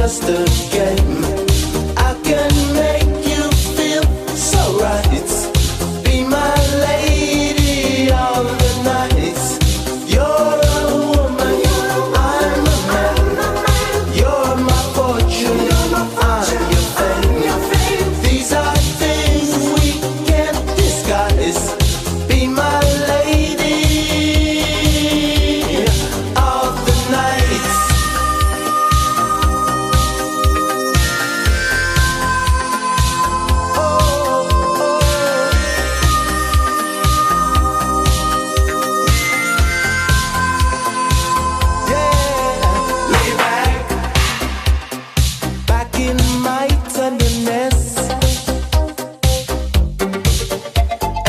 just a game. I can make you feel so right. Be my lady of the night. You're a woman, I'm a man. You're my fortune, I'm your fame. These are things we can't disguise. Be my lady of the night. Back in my tenderness,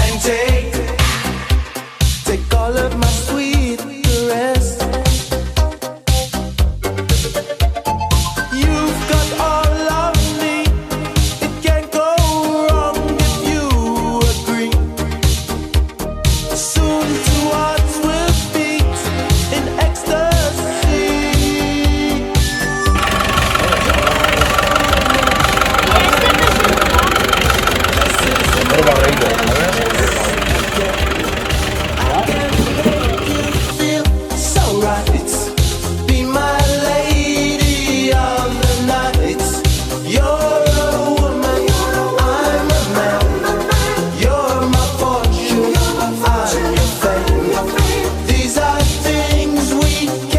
and take all of my sweet caress. You've got all of me, it can't go wrong if you agree. Soon two hearts will beat in ecstasy. Feel so right. Be my lady of the night. You're a woman, I'm a man. You're my fortune, I'm your fame. These are things we can't